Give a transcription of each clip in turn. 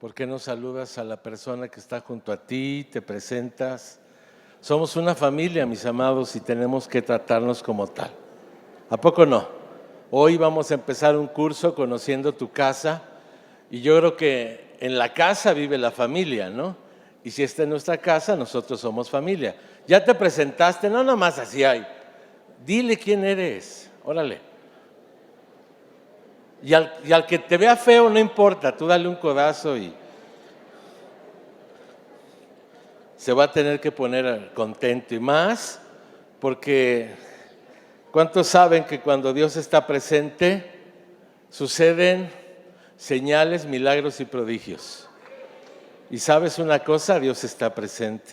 ¿Por qué no saludas a la persona que está junto a ti, te presentas? Somos una familia, mis amados, y tenemos que tratarnos como tal. ¿A poco no? Hoy vamos a empezar un curso conociendo tu casa, y yo creo que en la casa vive la familia, ¿no? Y si esta es nuestra casa, nosotros somos familia. ¿Ya te presentaste? No, nada más así hay. Dile quién eres, órale. Y al que te vea feo no importa, tú dale un codazo y se va a tener que poner contento y más, porque ¿cuántos saben que cuando Dios está presente suceden señales, milagros y prodigios? Y sabes una cosa, Dios está presente.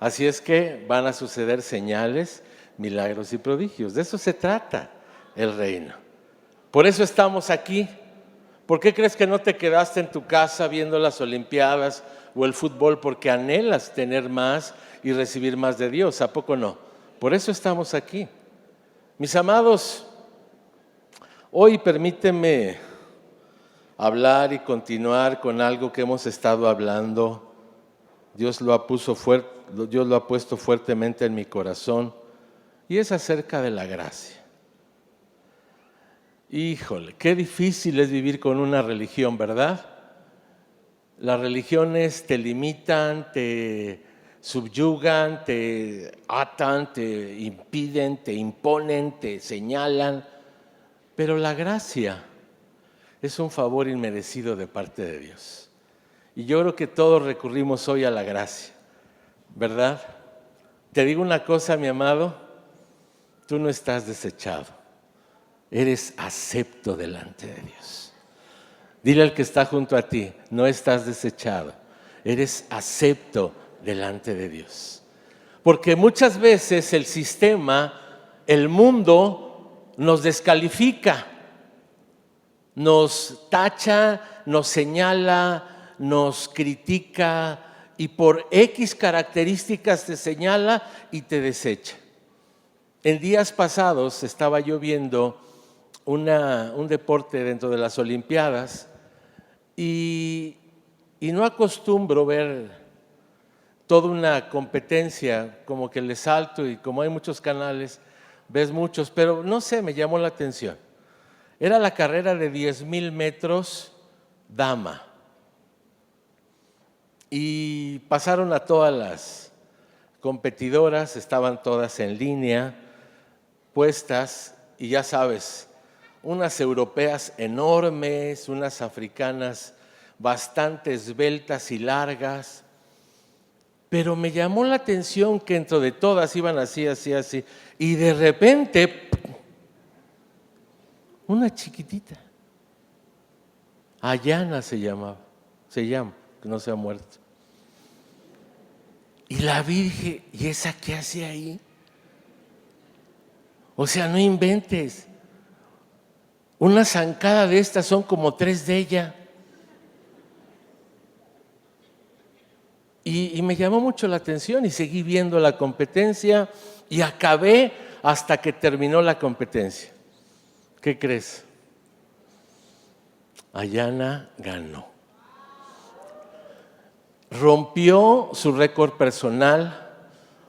Así es que van a suceder señales, milagros y prodigios. De eso se trata el reino. Por eso estamos aquí. ¿Por qué crees que no te quedaste en tu casa viendo las Olimpiadas o el fútbol? Porque anhelas tener más y recibir más de Dios. ¿A poco no? Por eso estamos aquí. Mis amados, hoy permíteme hablar y continuar con algo que hemos estado hablando. Dios lo ha puesto fuertemente en mi corazón y es acerca de la gracia. Híjole, qué difícil es vivir con una religión, ¿verdad? Las religiones te limitan, te subyugan, te atan, te impiden, te imponen, te señalan. Pero la gracia es un favor inmerecido de parte de Dios. Y yo creo que todos recurrimos hoy a la gracia, ¿verdad? Te digo una cosa, mi amado, tú no estás desechado. Eres acepto delante de Dios. Dile al que está junto a ti, no estás desechado, eres acepto delante de Dios. Porque muchas veces el sistema, el mundo nos descalifica, nos tacha, nos señala, nos critica y por X características te señala y te desecha. En días pasados estaba yo viendo un deporte dentro de las Olimpiadas y no acostumbro ver toda una competencia, como que le salto y como hay muchos canales, ves muchos, pero no sé, me llamó la atención. Era la carrera de 10,000 metros dama y pasaron a todas las competidoras, estaban todas en línea, puestas y ya sabes, unas europeas enormes, unas africanas bastante esbeltas y largas, pero me llamó la atención que dentro de todas iban así, y de repente, una chiquitita, Ayana se llama, que no se ha muerto. Y la vi y dije, ¿y esa qué hace ahí? O sea, no inventes. Una zancada de estas son como 3 de ella. Y me llamó mucho la atención y seguí viendo la competencia y acabé hasta que terminó la competencia. ¿Qué crees? Ayana ganó. Rompió su récord personal,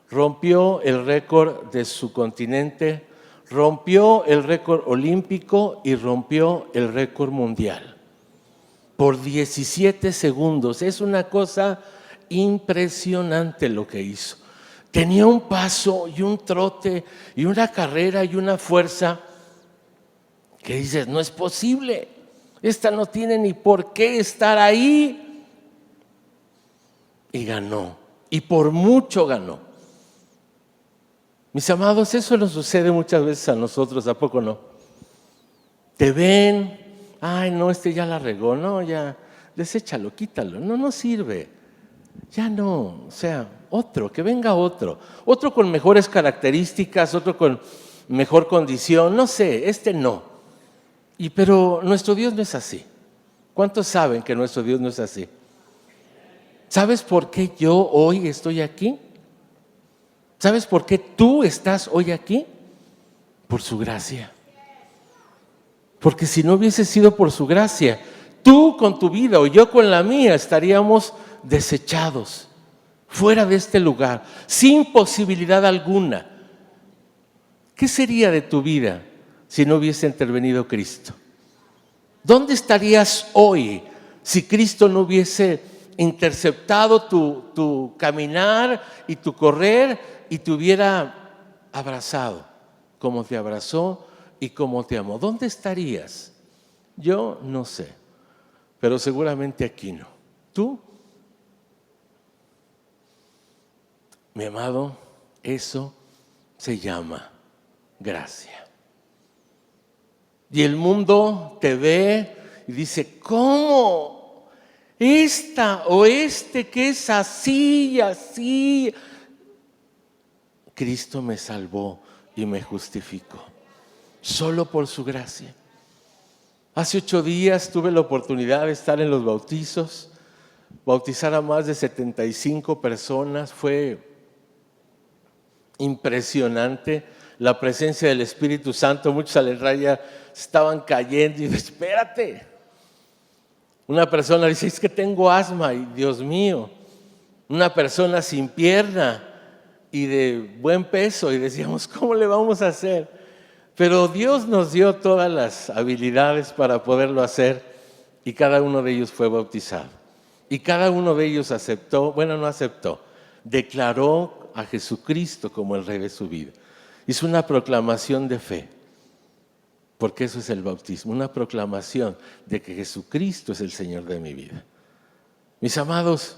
rompió el récord de su continente, rompió el récord olímpico y rompió el récord mundial por 17 segundos. Es una cosa impresionante lo que hizo. Tenía un paso y un trote y una carrera y una fuerza que dices, no es posible, esta no tiene ni por qué estar ahí. Y ganó, y por mucho ganó. Mis amados, eso nos sucede muchas veces a nosotros, ¿a poco no? Te ven, ay no, este ya la regó, no, ya, deséchalo, quítalo, no sirve, ya no, o sea, otro, que venga otro con mejores características, otro con mejor condición, no sé, este no. Pero nuestro Dios no es así. ¿Cuántos saben que nuestro Dios no es así? ¿Sabes por qué yo hoy estoy aquí? ¿Sabes por qué tú estás hoy aquí? Por su gracia. Porque si no hubiese sido por su gracia, Tú con tu vida o yo con la mía estaríamos desechados, fuera de este lugar, sin posibilidad alguna. ¿Qué sería de tu vida si no hubiese intervenido Cristo? ¿Dónde estarías hoy si Cristo no hubiese interceptado tu caminar y tu correr y te hubiera abrazado como te abrazó y como te amó? ¿Dónde estarías? Yo no sé, pero seguramente aquí no. ¿Tú? Mi amado, eso se llama gracia. Y el mundo te ve y dice, ¿cómo? Esta o este que es así y así. Cristo me salvó y me justificó, solo por su gracia. Hace 8 días tuve la oportunidad de estar en los bautizos, bautizar a más de 75 personas. Fue impresionante la presencia del Espíritu Santo. Muchos a la raya estaban cayendo y dije, espérate. Una persona dice, es que tengo asma, y Dios mío. Una persona sin pierna y de buen peso, y decíamos, ¿cómo le vamos a hacer? Pero Dios nos dio todas las habilidades para poderlo hacer, y cada uno de ellos fue bautizado. Y cada uno de ellos aceptó, bueno, no aceptó, declaró a Jesucristo como el Rey de su vida. Hizo una proclamación de fe, porque eso es el bautismo, una proclamación de que Jesucristo es el Señor de mi vida. Mis amados,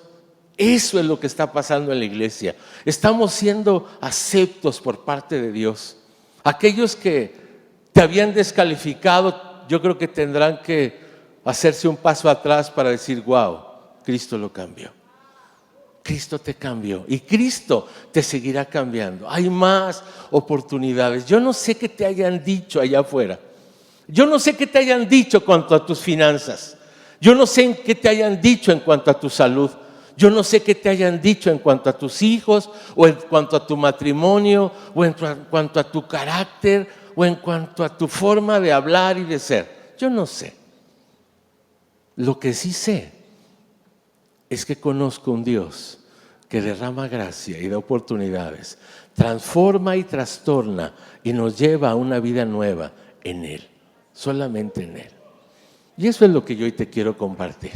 eso es lo que está pasando en la iglesia. Estamos siendo aceptos por parte de Dios. Aquellos que te habían descalificado, yo creo que tendrán que hacerse un paso atrás para decir, wow, Cristo lo cambió. Cristo te cambió y Cristo te seguirá cambiando. Hay más oportunidades. Yo no sé qué te hayan dicho allá afuera. Yo no sé qué te hayan dicho en cuanto a tus finanzas. Yo no sé qué te hayan dicho en cuanto a tu salud. Yo no sé qué te hayan dicho en cuanto a tus hijos, o en cuanto a tu matrimonio, o en cuanto a tu carácter, o en cuanto a tu forma de hablar y de ser. Yo no sé. Lo que sí sé es que conozco un Dios que derrama gracia y da oportunidades, transforma y trastorna y nos lleva a una vida nueva en Él, solamente en Él. Y eso es lo que yo hoy te quiero compartir.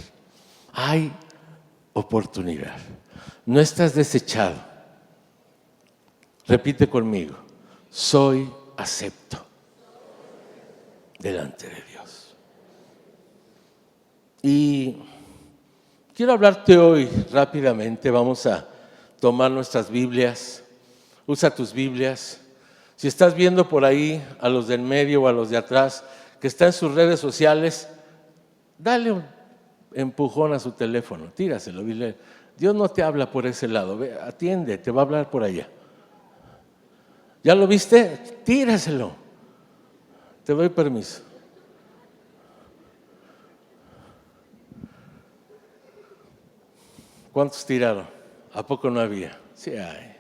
Hay oportunidad. No estás desechado. Repite conmigo: soy acepto delante de Dios. Y quiero hablarte hoy rápidamente. Vamos a tomar nuestras Biblias. Usa tus Biblias. Si estás viendo por ahí a los del medio o a los de atrás que están en sus redes sociales, dale un empujón a su teléfono, tíraselo, dile, Dios no te habla por ese lado, ve, atiende, te va a hablar por allá. ¿Ya lo viste? Tíraselo. Te doy permiso. ¿Cuántos tiraron? ¿A poco no había? Sí hay.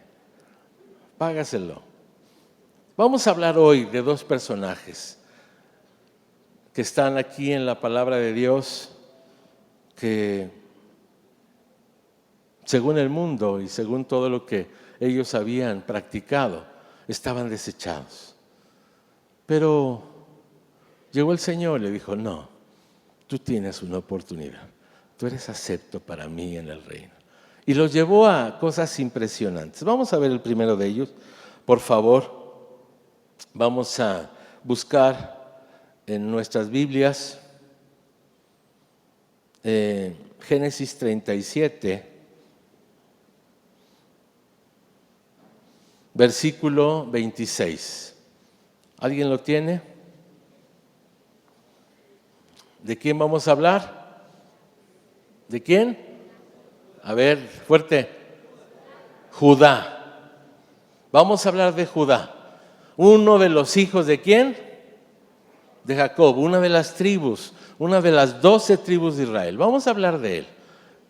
Págaselo. Vamos a hablar hoy de 2 personajes que están aquí en la palabra de Dios, que según el mundo y según todo lo que ellos habían practicado, estaban desechados. Pero llegó el Señor y le dijo, no, tú tienes una oportunidad, tú eres acepto para mí en el reino. Y los llevó a cosas impresionantes. Vamos a ver el primero de ellos, por favor. Vamos a buscar en nuestras Biblias Génesis 37, versículo 26. ¿Alguien lo tiene? ¿De quién vamos a hablar? ¿De quién? A ver, fuerte. Judá. Vamos a hablar de Judá. Uno de los hijos ¿de quién? De Jacob, una de las tribus, una de las 12 tribus de Israel. Vamos a hablar de él.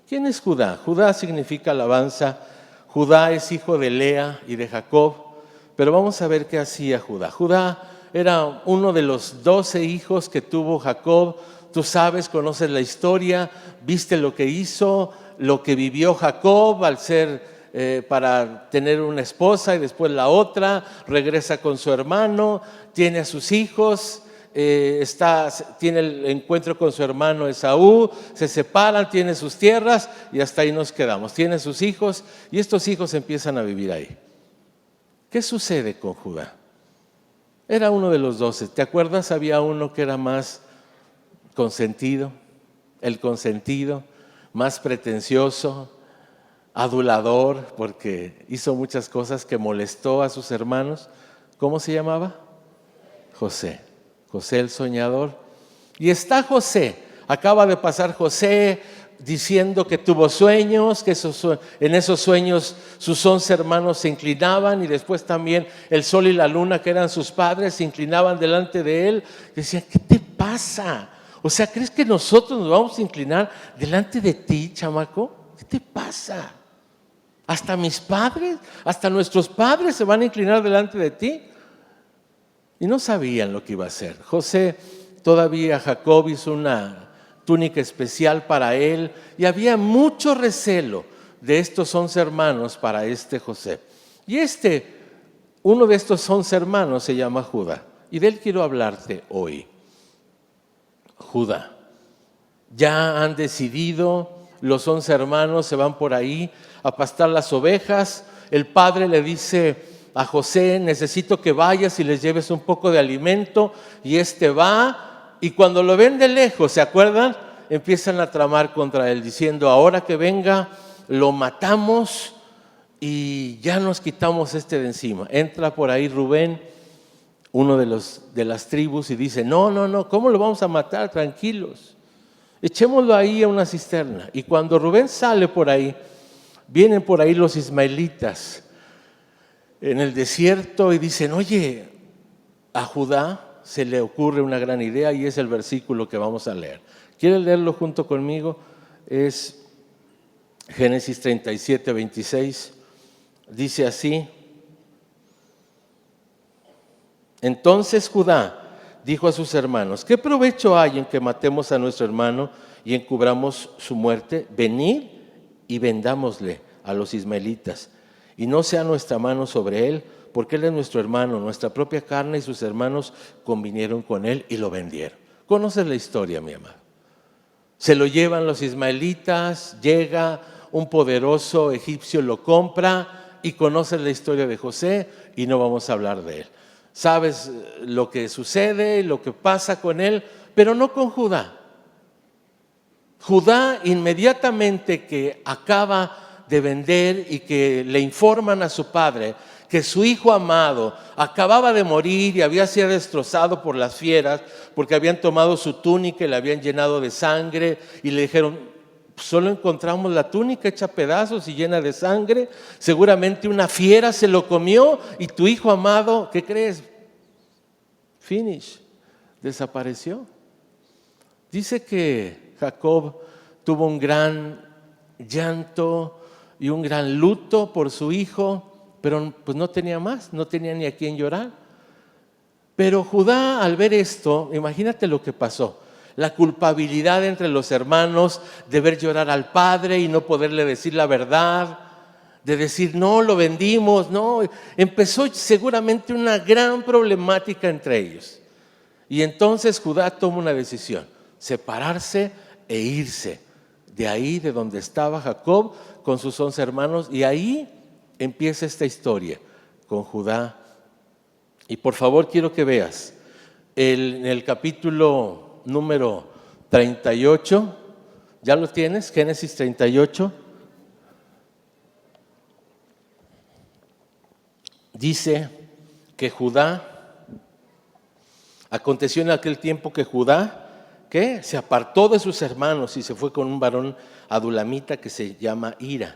¿Quién es Judá? Judá significa alabanza. Judá es hijo de Lea y de Jacob. Pero vamos a ver qué hacía Judá. Judá era uno de los 12 hijos que tuvo Jacob. tú sabes, conoces la historia, viste lo que hizo, lo que vivió Jacob al ser para tener una esposa y después la otra, regresa con su hermano, tiene a sus hijos, tiene el encuentro con su hermano Esaú, se separan, tiene sus tierras y hasta ahí nos quedamos. Tiene sus hijos y estos hijos empiezan a vivir ahí. ¿Qué sucede con Judá? Era uno de los 12. ¿Te acuerdas? Había uno que era más consentido, el consentido, más pretencioso, adulador, porque hizo muchas cosas que molestó a sus hermanos. ¿Cómo se llamaba? José. José el soñador. Y está José. Acaba de pasar José diciendo que tuvo sueños, que en esos sueños sus 11 hermanos se inclinaban y después también el sol y la luna, que eran sus padres, se inclinaban delante de él. Decían, ¿qué te pasa? O sea, ¿crees que nosotros nos vamos a inclinar delante de ti, chamaco? ¿Qué te pasa? Hasta mis padres, hasta nuestros padres se van a inclinar delante de ti. Y no sabían lo que iba a hacer. José, todavía Jacob hizo una túnica especial para él y había mucho recelo de estos 11 hermanos para este José. Y uno de estos 11 hermanos se llama Judá, y de él quiero hablarte hoy. Judá. Ya han decidido, los 11 hermanos se van por ahí a pastar las ovejas. El padre le dice a José, necesito que vayas y les lleves un poco de alimento, y va, y cuando lo ven de lejos, ¿se acuerdan? Empiezan a tramar contra él, diciendo, ahora que venga, lo matamos y ya nos quitamos de encima. Entra por ahí Rubén, uno de las tribus, y dice, no, ¿cómo lo vamos a matar? Tranquilos, echémoslo ahí a una cisterna. Y cuando Rubén sale por ahí, vienen por ahí los ismaelitas en el desierto y dicen, oye, a Judá se le ocurre una gran idea, y es el versículo que vamos a leer. ¿Quieres leerlo junto conmigo? Es Génesis 37, 26. Dice así: entonces Judá dijo a sus hermanos, ¿qué provecho hay en que matemos a nuestro hermano y encubramos su muerte? Venid y vendámosle a los ismaelitas, y no sea nuestra mano sobre él, porque él es nuestro hermano, nuestra propia carne, y sus hermanos convinieron con él y lo vendieron. ¿Conoces la historia, mi amado? Se lo llevan los ismaelitas, llega un poderoso egipcio, lo compra, y conoces la historia de José, y no vamos a hablar de él. Sabes lo que sucede, lo que pasa con él, pero no con Judá. Judá, inmediatamente que acaba de vender y que le informan a su padre que su hijo amado acababa de morir y había sido destrozado por las fieras porque habían tomado su túnica y la habían llenado de sangre, y le dijeron, solo encontramos la túnica hecha pedazos y llena de sangre, seguramente una fiera se lo comió y tu hijo amado, ¿qué crees? Finish, desapareció. Dice que Jacob tuvo un gran llanto y un gran luto por su hijo, pero pues no tenía más, no tenía ni a quién llorar. Pero Judá, al ver esto, imagínate lo que pasó. La culpabilidad entre los hermanos de ver llorar al padre y no poderle decir la verdad, de decir, no, lo vendimos, no. Empezó seguramente una gran problemática entre ellos. Y entonces Judá toma una decisión: separarse e irse de ahí, de donde estaba Jacob con sus 11 hermanos. Y ahí empieza esta historia con Judá. Y por favor quiero que veas en el capítulo número 38, ¿ya lo tienes? Génesis 38. Dice que aconteció en aquel tiempo que Judá, ¿qué? Se apartó de sus hermanos y se fue con un varón adulamita que se llama Hira.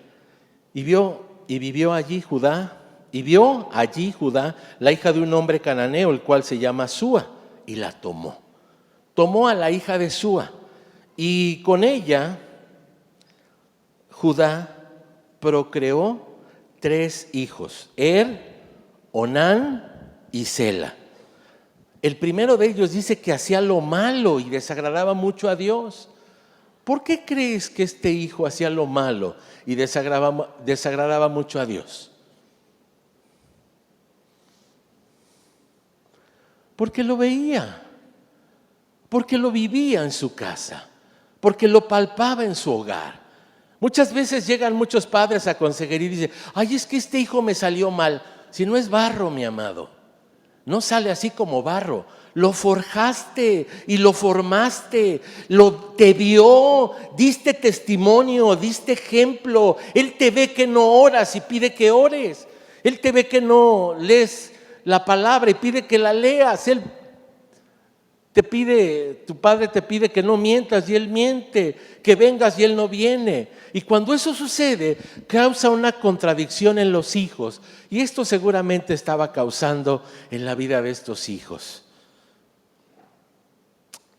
Y vio allí Judá la hija de un hombre cananeo, el cual se llama Súa, y la tomó. Tomó a la hija de Súa, y con ella Judá procreó 3 hijos, Onán y Sela. El primero de ellos dice que hacía lo malo y desagradaba mucho a Dios. ¿Por qué crees que este hijo hacía lo malo y desagradaba mucho a Dios? Porque lo veía, porque lo vivía en su casa, porque lo palpaba en su hogar. Muchas veces llegan muchos padres a consejería y dicen, ay, es que este hijo me salió mal. Si no es barro, mi amado, no sale así como barro. Lo forjaste y lo formaste, te vio, diste testimonio, diste ejemplo. Él te ve que no oras y pide que ores. Él te ve que no lees la palabra y pide que la leas. Tu padre te pide que no mientas y él miente, que vengas y él no viene. Y cuando eso sucede, causa una contradicción en los hijos. Y esto seguramente estaba causando en la vida de estos hijos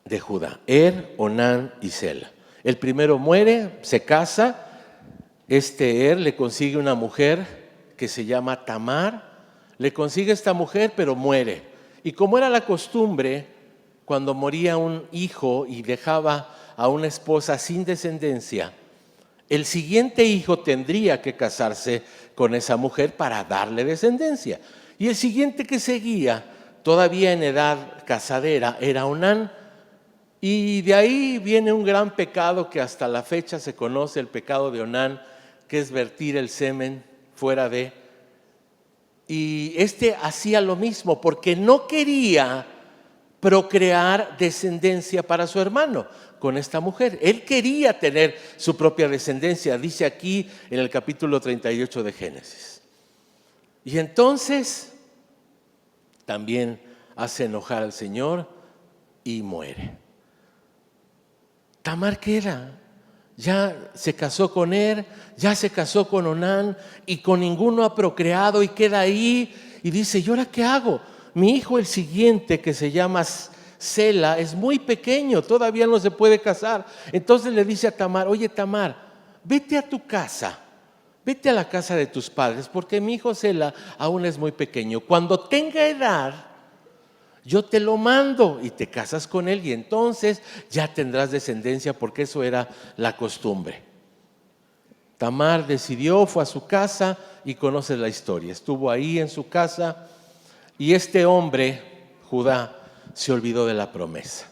de Judá, Onán y Sela. El primero muere, se casa. Le consigue una mujer que se llama Tamar. Le consigue esta mujer, pero muere. Y como era la costumbre, cuando moría un hijo y dejaba a una esposa sin descendencia, el siguiente hijo tendría que casarse con esa mujer para darle descendencia. Y el siguiente que seguía, todavía en edad casadera, era Onán. Y de ahí viene un gran pecado que hasta la fecha se conoce, el pecado de Onán, que es vertir el semen fuera de. Y hacía lo mismo porque no quería procrear descendencia para su hermano con esta mujer. Él quería tener su propia descendencia, dice aquí en el capítulo 38 de Génesis. Y entonces también hace enojar al Señor y muere. Tamar queda, ya se casó con él, ya se casó con Onán y con ninguno ha procreado y queda ahí y dice, ¿y ahora qué hago? Mi hijo el siguiente, que se llama Sela, es muy pequeño, todavía no se puede casar. Entonces le dice a Tamar, oye Tamar, vete a tu casa, vete a la casa de tus padres, porque mi hijo Sela aún es muy pequeño. Cuando tenga edad, yo te lo mando y te casas con él y entonces ya tendrás descendencia, porque eso era la costumbre. Tamar decidió, fue a su casa y conoces la historia. Estuvo ahí en su casa y este hombre, Judá, se olvidó de la promesa.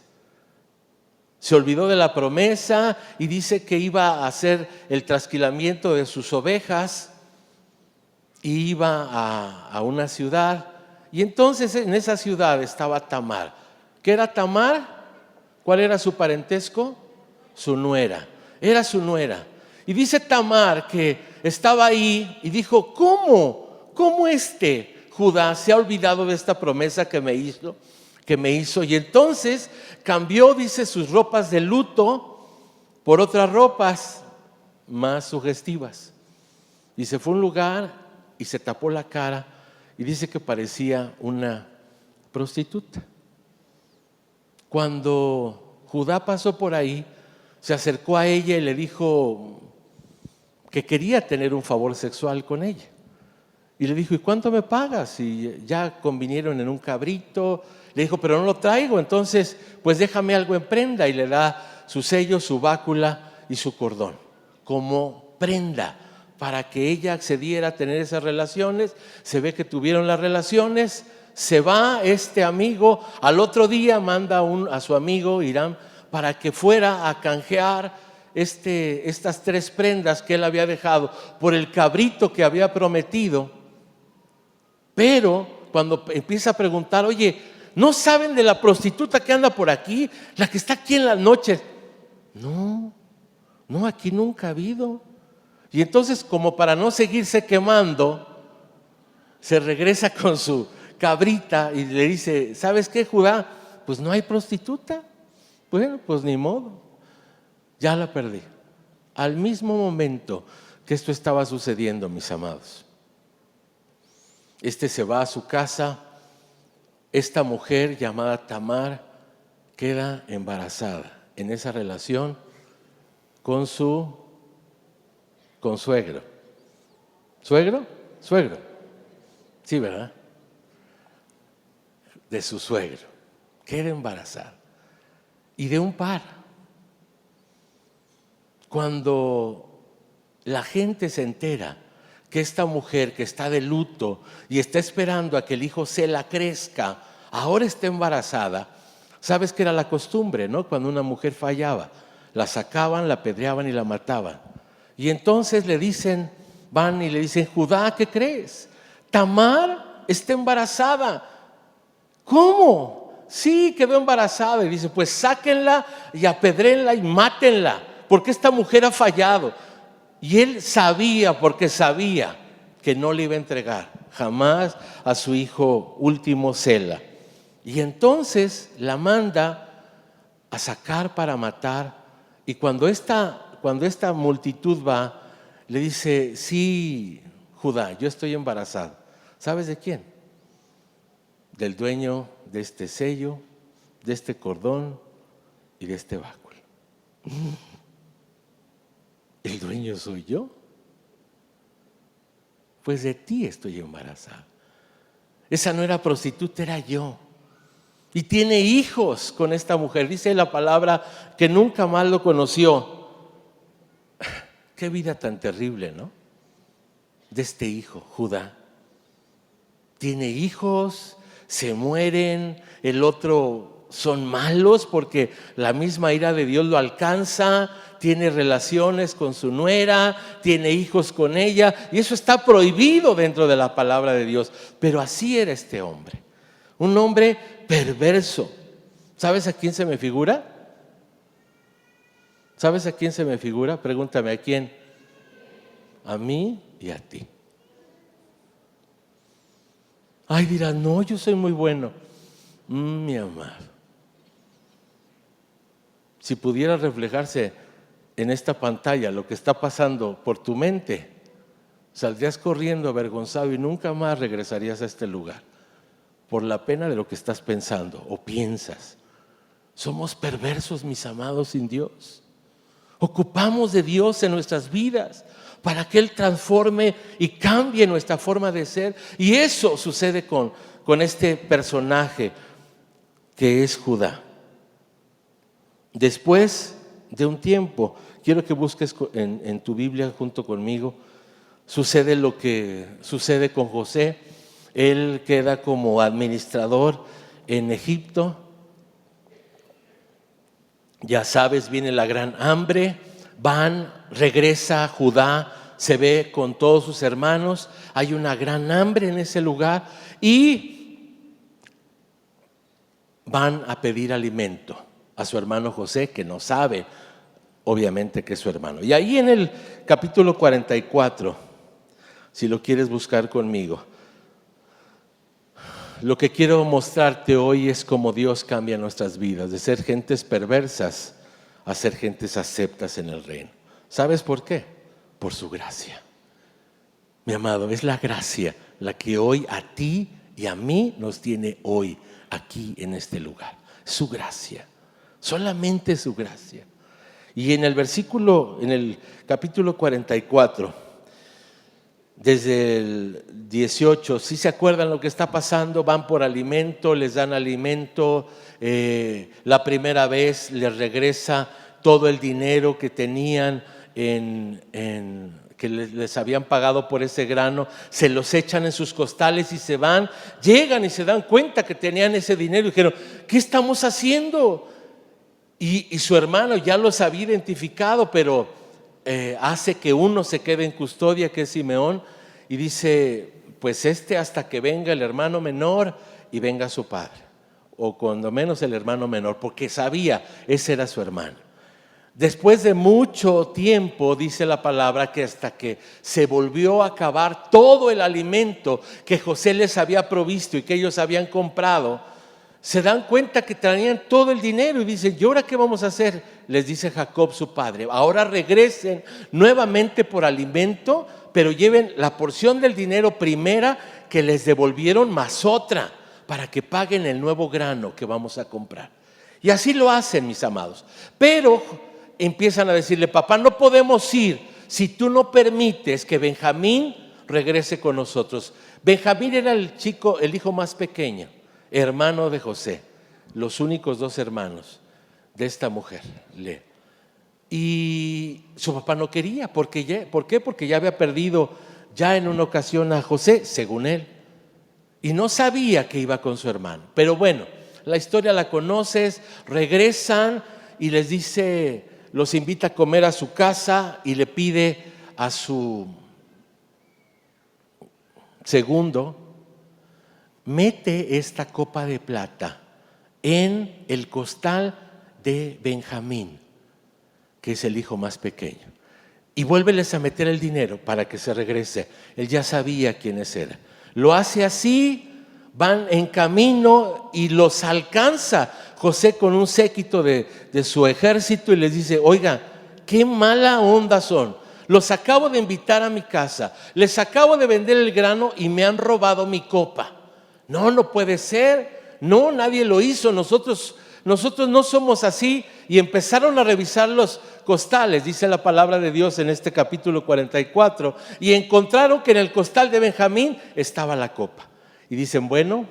Se olvidó de la promesa y dice que iba a hacer el trasquilamiento de sus ovejas y iba a una ciudad. Y entonces en esa ciudad estaba Tamar. ¿Qué era Tamar? ¿Cuál era su parentesco? Su nuera. Era su nuera. Y dice Tamar que estaba ahí y dijo, ¿cómo? ¿Cómo Judá se ha olvidado de esta promesa que me hizo? Y entonces cambió, dice, sus ropas de luto por otras ropas más sugestivas. Y se fue a un lugar y se tapó la cara y dice que parecía una prostituta. Cuando Judá pasó por ahí, se acercó a ella y le dijo que quería tener un favor sexual con ella. Y le dijo, ¿y cuánto me pagas? Y ya convinieron en un cabrito. Le dijo, pero no lo traigo, entonces pues déjame algo en prenda. Y le da su sello, su bácula y su cordón como prenda para que ella accediera a tener esas relaciones. Se ve que tuvieron las relaciones. Se va este amigo, al otro día manda a su amigo Hiram para que fuera a canjear estas 3 prendas que él había dejado por el cabrito que había prometido. Pero cuando empieza a preguntar, oye, ¿no saben de la prostituta que anda por aquí? La que está aquí en las noches. No, aquí nunca ha habido. Y entonces, como para no seguirse quemando, se regresa con su cabrita y le dice, ¿sabes qué, Judá? Pues no hay prostituta. Bueno, pues ni modo, ya la perdí. Al mismo momento que esto estaba sucediendo, mis amados, se va a su casa. Esta mujer llamada Tamar queda embarazada en esa relación con su suegro. ¿Suegro? Suegro. Sí, ¿verdad? De su suegro. queda embarazada. Y de un par. Cuando la gente se entera que esta mujer que está de luto y está esperando a que el hijo Sela crezca, ahora está embarazada, sabes que era la costumbre, ¿no? Cuando una mujer fallaba, la sacaban, la apedreaban y la mataban. Y entonces le dicen, van y le dicen, Judá, ¿qué crees? Tamar está embarazada. ¿Cómo? Sí, quedó embarazada. Y dice, pues sáquenla y apedréenla y mátenla, porque esta mujer ha fallado. Y él sabía, porque sabía que no le iba a entregar jamás a su hijo último Sela. Y entonces la manda a sacar para matar. Y cuando esta multitud va, le dice, sí, Judá, yo estoy embarazada. ¿Sabes de quién? Del dueño de este sello, de este cordón y de este báculo. ¿El dueño soy yo? Pues de ti estoy embarazada. Esa no era prostituta, era yo. Y tiene hijos con esta mujer. Dice la palabra que nunca más lo conoció. Qué vida tan terrible, ¿no? De este hijo, Judá. Tiene hijos, se mueren, el otro son malos porque la misma ira de Dios lo alcanza, tiene relaciones con su nuera, tiene hijos con ella, y eso está prohibido dentro de la palabra de Dios. Pero así era este hombre, un hombre perverso. ¿Sabes a quién se me figura? ¿Sabes a quién se me figura? Pregúntame, ¿a quién? A mí y a ti. Ay, dirás, no, yo soy muy bueno. Mi amado, si pudiera reflejarse en esta pantalla lo que está pasando por tu mente, saldrías corriendo avergonzado y nunca más regresarías a este lugar por la pena de lo que estás pensando o piensas. Somos perversos, mis amados, sin Dios. Ocupamos de Dios en nuestras vidas para que Él transforme y cambie nuestra forma de ser. Y eso sucede con este personaje que es Judá. Después de un tiempo, quiero que busques en tu Biblia junto conmigo, sucede lo que sucede con José. Él queda como administrador en Egipto. Ya sabes, viene la gran hambre, regresa Judá, se ve con todos sus hermanos, hay una gran hambre en ese lugar y van a pedir alimento a su hermano José, que no sabe, obviamente, que es su hermano. Y ahí en el capítulo 44, si lo quieres buscar conmigo, lo que quiero mostrarte hoy es cómo Dios cambia nuestras vidas, de ser gentes perversas a ser gentes aceptas en el reino. ¿Sabes por qué? Por su gracia. Mi amado, es la gracia la que hoy a ti y a mí nos tiene hoy aquí en este lugar. Su gracia, solamente su gracia. Y en el capítulo 44, desde el 18, si se acuerdan lo que está pasando, van por alimento, les dan alimento, la primera vez les regresa todo el dinero que tenían que les habían pagado por ese grano, se los echan en sus costales y se van, llegan y se dan cuenta que tenían ese dinero y dijeron, ¿qué estamos haciendo? Y su hermano ya los había identificado, pero hace que uno se quede en custodia, que es Simeón, y dice, pues hasta que venga el hermano menor y venga su padre, o cuando menos el hermano menor, porque sabía, ese era su hermano. Después de mucho tiempo, dice la palabra, que hasta que se volvió a acabar todo el alimento que José les había provisto y que ellos habían comprado, se dan cuenta que traían todo el dinero y dicen, ¿y ahora qué vamos a hacer? Les dice Jacob, su padre, ahora regresen nuevamente por alimento, pero lleven la porción del dinero primera que les devolvieron más otra, para que paguen el nuevo grano que vamos a comprar. Y así lo hacen, mis amados. Pero empiezan a decirle, papá, no podemos ir si tú no permites que Benjamín regrese con nosotros. Benjamín era el hijo más pequeño, hermano de José. los únicos 2 hermanos de esta mujer, y su papá no quería, ¿por qué? Porque ya había perdido ya en una ocasión a José, según él, y no sabía que iba con su hermano. Pero bueno, la historia la conoces, regresan y les dice, los invita a comer a su casa y le pide a su segundo, mete esta copa de plata en el costal de Benjamín, que es el hijo más pequeño, y vuélveles a meter el dinero para que se regrese. Él ya sabía quiénes eran. Lo hace así, van en camino y los alcanza José con un séquito de su ejército y les dice, oiga, qué mala onda son. Los acabo de invitar a mi casa, les acabo de vender el grano y me han robado mi copa. No puede ser, no, nadie lo hizo, nosotros no somos así. Y empezaron a revisar los costales, dice la palabra de Dios en este capítulo 44, y encontraron que en el costal de Benjamín estaba la copa. Y dicen, bueno,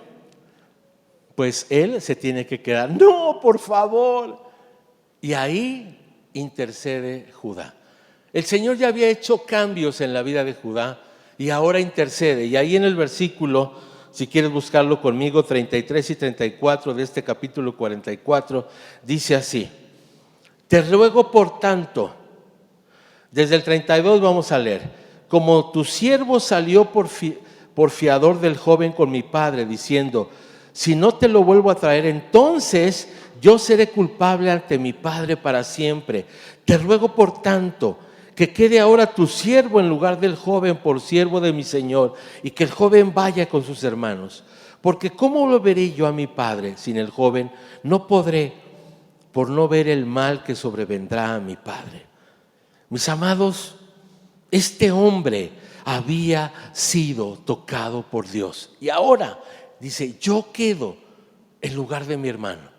pues él se tiene que quedar. No, por favor. Y ahí intercede Judá. El Señor ya había hecho cambios en la vida de Judá y ahora intercede. Y ahí en el versículo, si quieres buscarlo conmigo, 33 y 34 de este capítulo 44, dice así: te ruego por tanto, desde el 32 vamos a leer, como tu siervo salió por fiador del joven con mi padre, diciendo, si no te lo vuelvo a traer, entonces yo seré culpable ante mi padre para siempre. Te ruego por tanto, que quede ahora tu siervo en lugar del joven por siervo de mi señor, y que el joven vaya con sus hermanos. Porque ¿cómo lo veré yo a mi padre sin el joven? No podré, por no ver el mal que sobrevendrá a mi padre. Mis amados, este hombre había sido tocado por Dios y ahora dice, yo quedo en lugar de mi hermano.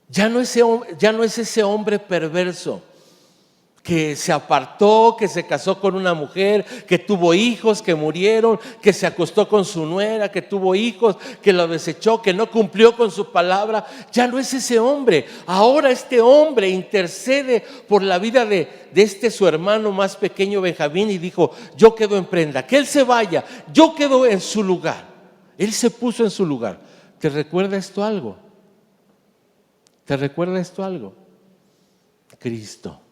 Ya no es ese hombre perverso que se apartó, que se casó con una mujer, que tuvo hijos que murieron, que se acostó con su nuera, que tuvo hijos, que lo desechó, que no cumplió con su palabra. Ya no es ese hombre. Ahora este hombre intercede por la vida de este su hermano más pequeño Benjamín y dijo, yo quedo en prenda, que él se vaya, yo quedo en su lugar. Él se puso en su lugar. ¿Te recuerda esto algo? ¿Te recuerda esto algo? Cristo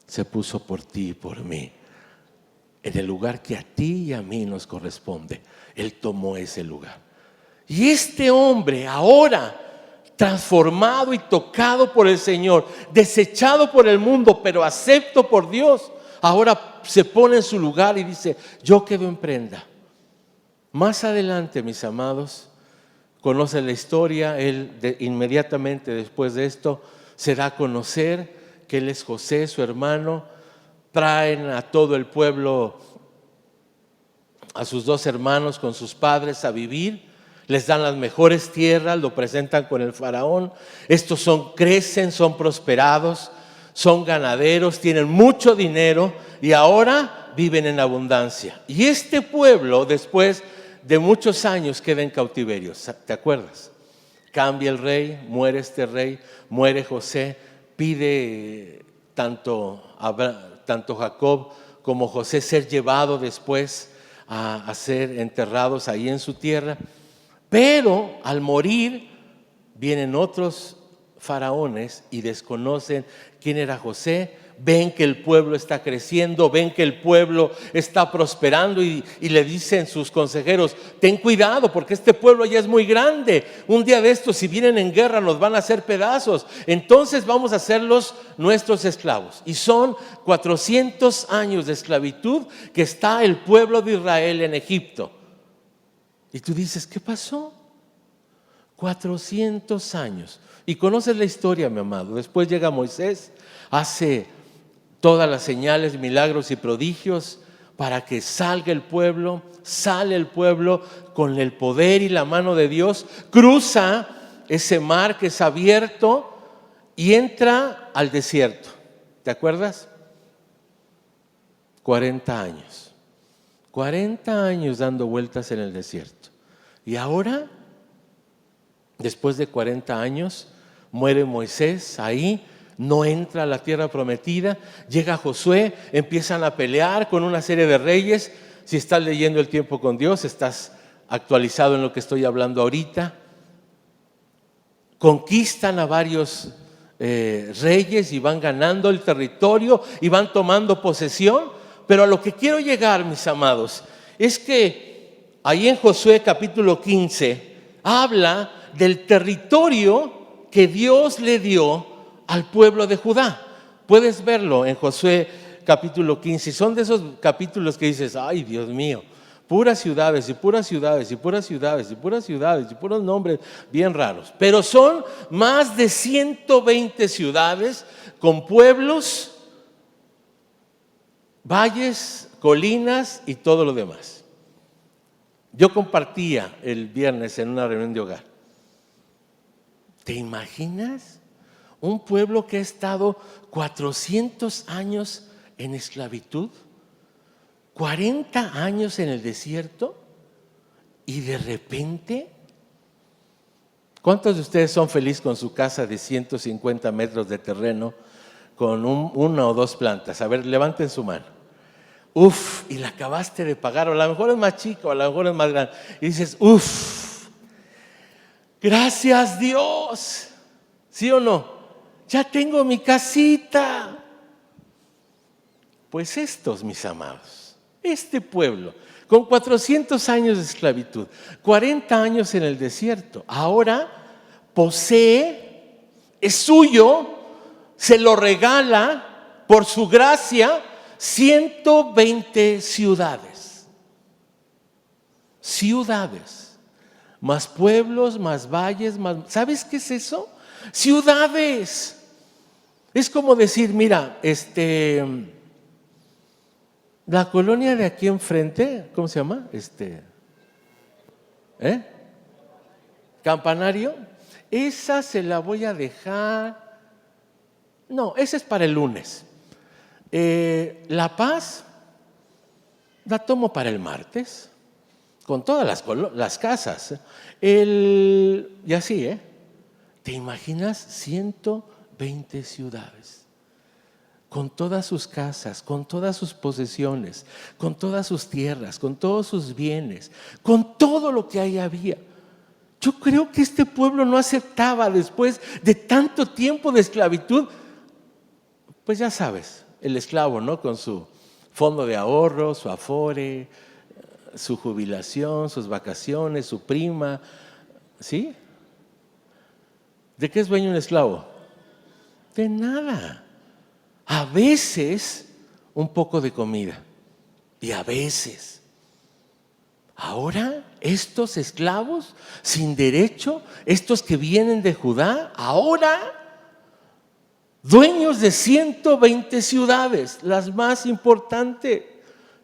se puso por ti y por mí en el lugar que a ti y a mí nos corresponde. Él tomó ese lugar. Y este hombre ahora, transformado y tocado por el Señor, desechado por el mundo, pero acepto por Dios, ahora se pone en su lugar y dice, yo quedo en prenda. Más adelante, mis amados, conoce la historia. Él inmediatamente después de esto se da a conocer que él es José, su hermano. Traen a todo el pueblo, a sus 2 hermanos con sus padres a vivir, les dan las mejores tierras, lo presentan con el faraón. Estos crecen, son prosperados, son ganaderos, tienen mucho dinero y ahora viven en abundancia. Y este pueblo, después de muchos años, queda en cautiverio. ¿Te acuerdas? Cambia el rey, muere este rey, muere José. Pide tanto Jacob como José ser llevado después a ser enterrados ahí en su tierra. Pero al morir vienen otros faraones y desconocen quién era José. Ven que el pueblo está creciendo, ven que el pueblo está prosperando y le dicen sus consejeros, ten cuidado porque este pueblo ya es muy grande. Un día de estos, si vienen en guerra, nos van a hacer pedazos. Entonces vamos a hacerlos nuestros esclavos. Y son 400 años de esclavitud que está el pueblo de Israel en Egipto. Y tú dices, ¿qué pasó? 400 años. Y conoces la historia, mi amado. Después llega Moisés, hace todas las señales, milagros y prodigios para que salga el pueblo. Sale el pueblo con el poder y la mano de Dios, cruza ese mar que es abierto y entra al desierto. ¿Te acuerdas? 40 años. 40 años dando vueltas en el desierto. Y ahora Después de 40 años, muere Moisés ahí, no entra a la tierra prometida, llega Josué, empiezan a pelear con una serie de reyes. Si estás leyendo El tiempo con Dios, estás actualizado en lo que estoy hablando ahorita. Conquistan a varios reyes y van ganando el territorio y van tomando posesión. Pero a lo que quiero llegar, mis amados, es que ahí en Josué capítulo 15 habla del territorio que Dios le dio al pueblo de Judá. Puedes verlo en Josué capítulo 15. Son de esos capítulos que dices, ay, Dios mío, puras ciudades y puras ciudades y puras ciudades y puras ciudades y puros nombres bien raros. Pero son más de 120 ciudades con pueblos, valles, colinas y todo lo demás. Yo compartía el viernes en una reunión de hogar. ¿Te imaginas? Un pueblo que ha estado 400 años en esclavitud, 40 años en el desierto, y de repente, ¿cuántos de ustedes son felices con su casa de 150 metros de terreno con una o dos plantas? A ver, levanten su mano. Uf, y la acabaste de pagar, o a lo mejor es más chica, o a lo mejor es más grande, y dices, uf, gracias Dios, ¿sí o no? Ya tengo mi casita. Pues estos, mis amados, este pueblo, con 400 años de esclavitud, 40 años en el desierto, ahora posee, es suyo, se lo regala por su gracia, 120 ciudades. Ciudades, más pueblos, más valles, más... ¿Sabes qué es eso? Ciudades. Es como decir, mira, la colonia de aquí enfrente, ¿cómo se llama? Campanario. Esa se la voy a dejar. No, esa es para el lunes. La Paz la tomo para el martes, con todas las casas. Y así, ¿te imaginas 120 ciudades? Con todas sus casas, con todas sus posesiones, con todas sus tierras, con todos sus bienes, con todo lo que ahí había. Yo creo que este pueblo no aceptaba, después de tanto tiempo de esclavitud, pues ya sabes, el esclavo, ¿no? Con su fondo de ahorro, su afore, su jubilación, sus vacaciones, su prima, ¿sí? ¿De qué es dueño un esclavo? De nada. A veces un poco de comida, y a veces. Ahora estos esclavos sin derecho, estos que vienen de Judá, ahora dueños de 120 ciudades, las más importantes.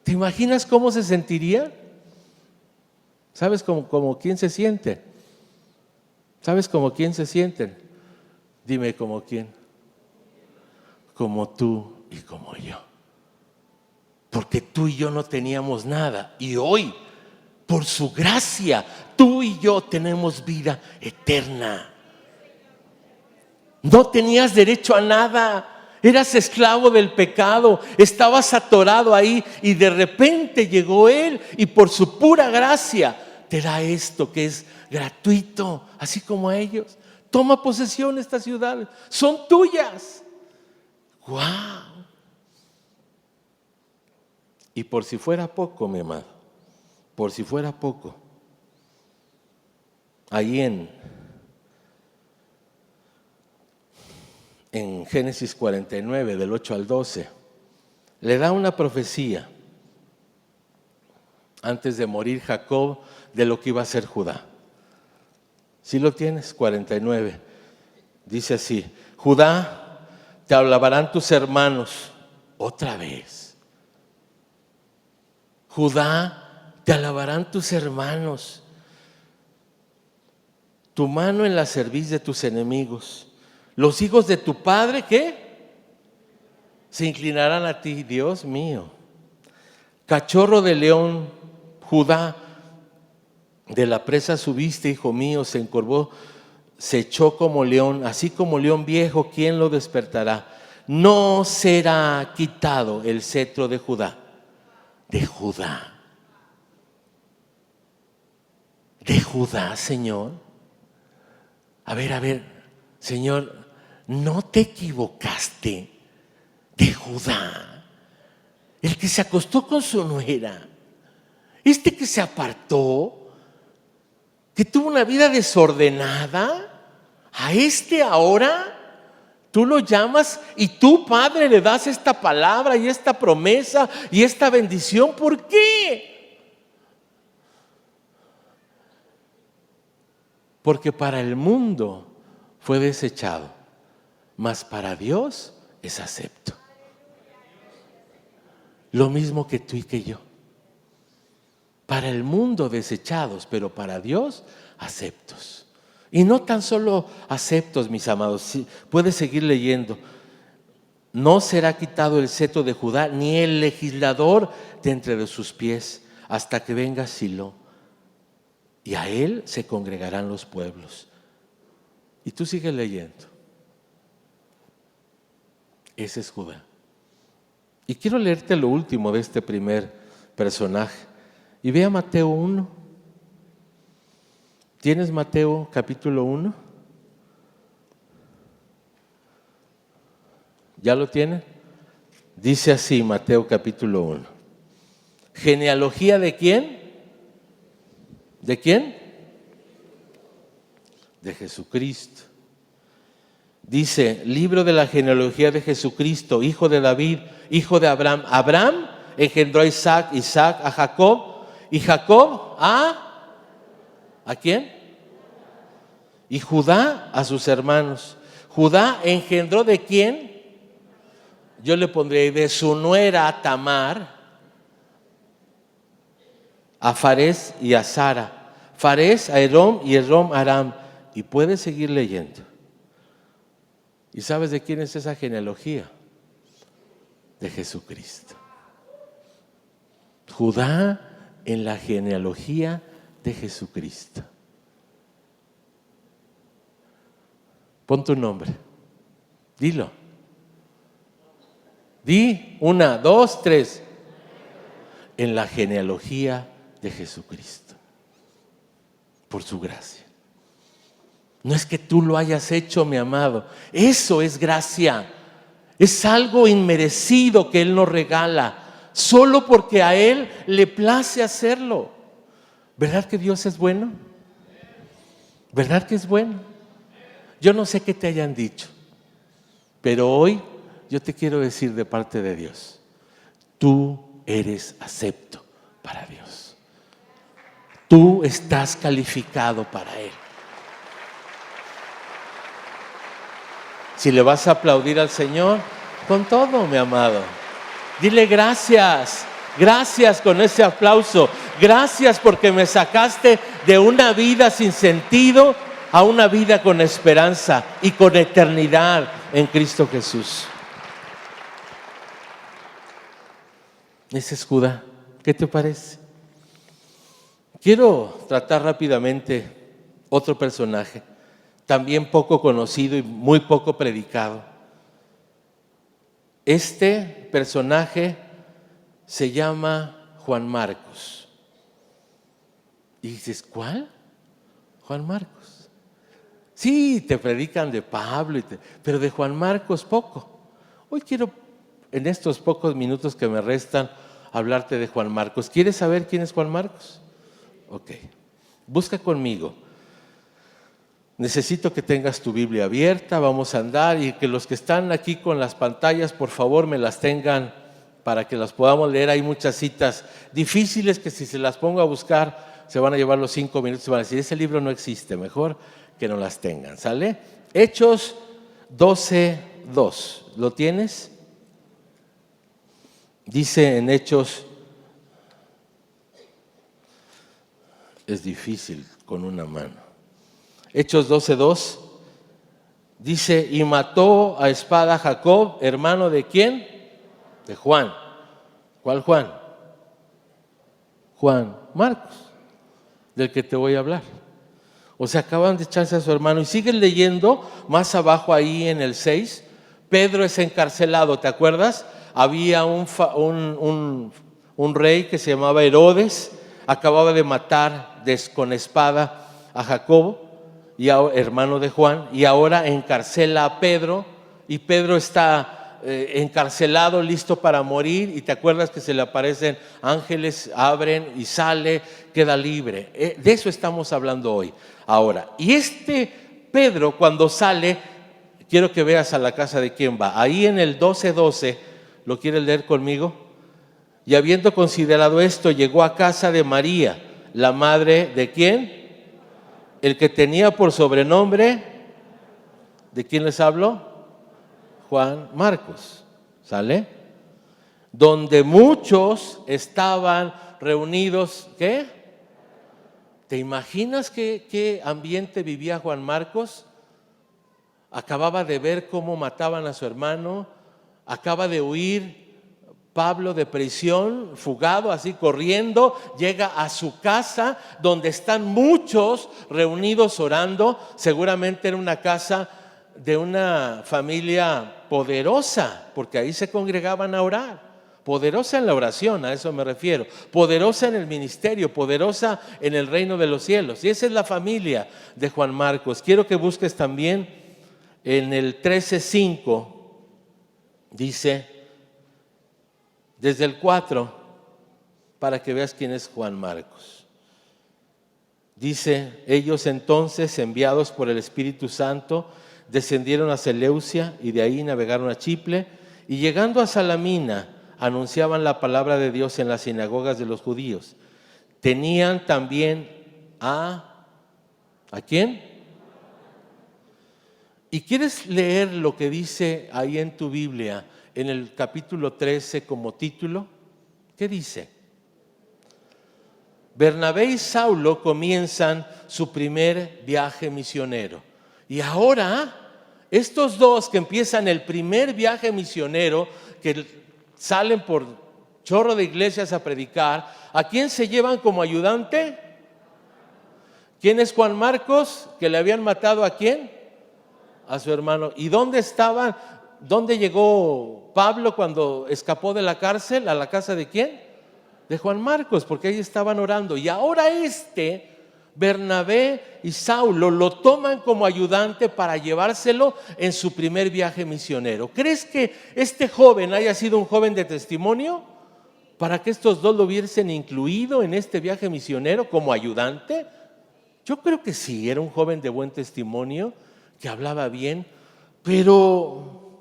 ¿Te imaginas cómo se sentiría? ¿Sabes como quién se siente? ¿Sabes como quién se sienten? Dime como quién. Como tú y como yo. Porque tú y yo no teníamos nada, y hoy, por su gracia, tú y yo tenemos vida eterna. No tenías derecho a nada, eras esclavo del pecado, estabas atorado ahí, y de repente llegó Él y por su pura gracia te da esto que es gratuito, así como a ellos. Toma posesión de estas ciudades, son tuyas. ¡Wow! Y por si fuera poco, mi amado, por si fuera poco, ahí en Génesis 49, del 8 al 12, le da una profecía antes de morir Jacob de lo que iba a ser Judá. ¿Sí lo tienes? 49. Dice así: Judá, te alabarán tus hermanos otra vez. Judá, te alabarán tus hermanos. Tu mano en la cerviz de tus enemigos. Los hijos de tu padre, ¿qué? Se inclinarán a ti. Dios mío. Cachorro de león, Judá, de la presa subiste, hijo mío, se encorvó se echó como león, así como león viejo, ¿quién lo despertará? No será quitado el cetro de Judá. De Judá. De Judá, Señor. A ver, Señor, no te equivocaste. De Judá. El que se acostó con su nuera. Este que se apartó, que tuvo una vida desordenada. A este ahora tú lo llamas y tú, Padre, le das esta palabra y esta promesa y esta bendición. ¿Por qué? Porque para el mundo fue desechado, mas para Dios es acepto. Lo mismo que tú y que yo. Para el mundo desechados, pero para Dios aceptos. Y no tan solo aceptos, mis amados, puedes seguir leyendo. No será quitado el cetro de Judá, ni el legislador de entre de sus pies, hasta que venga Silo, y a él se congregarán los pueblos. Y tú sigues leyendo. Ese es Judá. Y quiero leerte lo último de este primer personaje. Y ve a Mateo 1. ¿Tienes Mateo capítulo 1? ¿Ya lo tienen? Dice así Mateo capítulo 1. ¿Genealogía de quién? ¿De quién? De Jesucristo. Dice, libro de la genealogía de Jesucristo, hijo de David, hijo de Abraham. Abraham engendró a Isaac, Isaac a Jacob, y Jacob ¿a quién? Y Judá a sus hermanos. Judá engendró ¿de quién? Yo le pondré de su nuera Tamar, a Farés y a Sara. Farés a Herom y Herom a Aram. Y puedes seguir leyendo. ¿Y sabes de quién es esa genealogía? De Jesucristo. Judá en la genealogía de Jesucristo. Pon tu nombre. Dilo. Di 1, 2, 3. En la genealogía de Jesucristo. Por su gracia. No es que tú lo hayas hecho, mi amado. Eso es gracia. Es algo inmerecido que Él nos regala. Solo porque a Él le place hacerlo. ¿Verdad que Dios es bueno? ¿Verdad que es bueno? Yo no sé qué te hayan dicho. Pero hoy yo te quiero decir de parte de Dios. Tú eres acepto para Dios. Tú estás calificado para Él. Si le vas a aplaudir al Señor, con todo, mi amado. Dile gracias, gracias con ese aplauso. Gracias porque me sacaste de una vida sin sentido a una vida con esperanza y con eternidad en Cristo Jesús. Ese es Judá. ¿Qué te parece? Quiero tratar rápidamente otro personaje, también poco conocido y muy poco predicado. Este personaje se llama Juan Marcos. Y dices, ¿cuál? Juan Marcos. Sí, te predican de Pablo, pero de Juan Marcos poco. Hoy quiero, en estos pocos minutos que me restan, hablarte de Juan Marcos. ¿Quieres saber quién es Juan Marcos? Ok, busca conmigo. Necesito que tengas tu Biblia abierta, vamos a andar y que los que están aquí con las pantallas, por favor, me las tengan para que las podamos leer. Hay muchas citas difíciles que si se las pongo a buscar, se van a llevar los 5 minutos y van a decir, ese libro no existe, mejor que no las tengan, ¿sale? Hechos 12:2, ¿lo tienes? Dice en Hechos, es difícil con una mano. Hechos 12:2 dice, y mató a espada a Jacob, hermano de ¿quién? De Juan. ¿Cuál Juan? Juan Marcos, del que te voy a hablar. O sea, acaban de echarse a su hermano. Y siguen leyendo más abajo ahí en el 6. Pedro es encarcelado, ¿te acuerdas? Había un rey que se llamaba Herodes, acababa de matar con espada a Jacobo, hermano de Juan, y ahora encarcela a Pedro, y Pedro está encarcelado, listo para morir, y te acuerdas que se le aparecen ángeles, abren y sale, queda libre. De eso estamos hablando hoy. Ahora, y este Pedro cuando sale, quiero que veas a la casa de quién va. Ahí en el 12:12, ¿lo quieres leer conmigo? Y habiendo considerado esto, llegó a casa de María, la madre de ¿quién? El que tenía por sobrenombre, ¿de quién les hablo? Juan Marcos, ¿sale? Donde muchos estaban reunidos, ¿qué? ¿Te imaginas qué ambiente vivía Juan Marcos? Acababa de ver cómo mataban a su hermano, acaba de huir Pablo de prisión, fugado, así corriendo, llega a su casa donde están muchos reunidos orando. Seguramente era una casa de una familia poderosa, porque ahí se congregaban a orar. Poderosa en la oración, a eso me refiero. Poderosa en el ministerio, poderosa en el reino de los cielos. Y esa es la familia de Juan Marcos. Quiero que busques también en el 13:5, dice, desde el 4, para que veas quién es Juan Marcos. Dice, ellos entonces, enviados por el Espíritu Santo, descendieron a Seleucia y de ahí navegaron a Chipre, y llegando a Salamina, anunciaban la palabra de Dios en las sinagogas de los judíos. Tenían también ¿a quién? ¿Y quieres leer lo que dice ahí en tu Biblia, en el capítulo 13 como título? ¿Qué dice? Bernabé y Saulo comienzan su primer viaje misionero. Y ahora, estos dos que empiezan el primer viaje misionero, que salen por chorro de iglesias a predicar, ¿a quién se llevan como ayudante? ¿Quién es Juan Marcos? ¿Que le habían matado a quién? A su hermano. ¿Y dónde estaban? ¿Dónde llegó Pablo cuando escapó de la cárcel? ¿A la casa de quién? De Juan Marcos, porque ahí estaban orando. Y ahora Bernabé y Saulo lo toman como ayudante para llevárselo en su primer viaje misionero. ¿Crees que este joven haya sido un joven de testimonio para que estos dos lo hubiesen incluido en este viaje misionero como ayudante? Yo creo que sí, era un joven de buen testimonio, que hablaba bien, pero,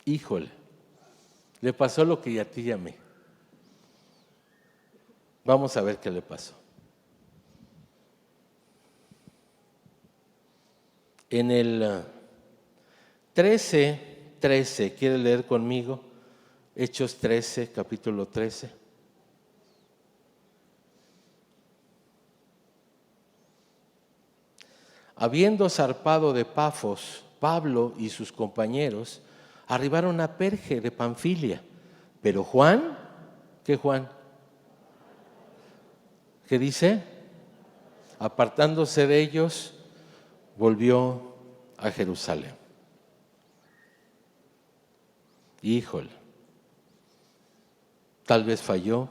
híjole, le pasó lo que a ti y a mí. Vamos a ver qué le pasó. En el 13:13, ¿quiere leer conmigo? Hechos 13, capítulo 13. Habiendo zarpado de Pafos, Pablo y sus compañeros arribaron a Perge de Panfilia. Pero Juan, ¿qué Juan? ¿Qué dice? Apartándose de ellos, volvió a Jerusalén. Híjole, tal vez falló,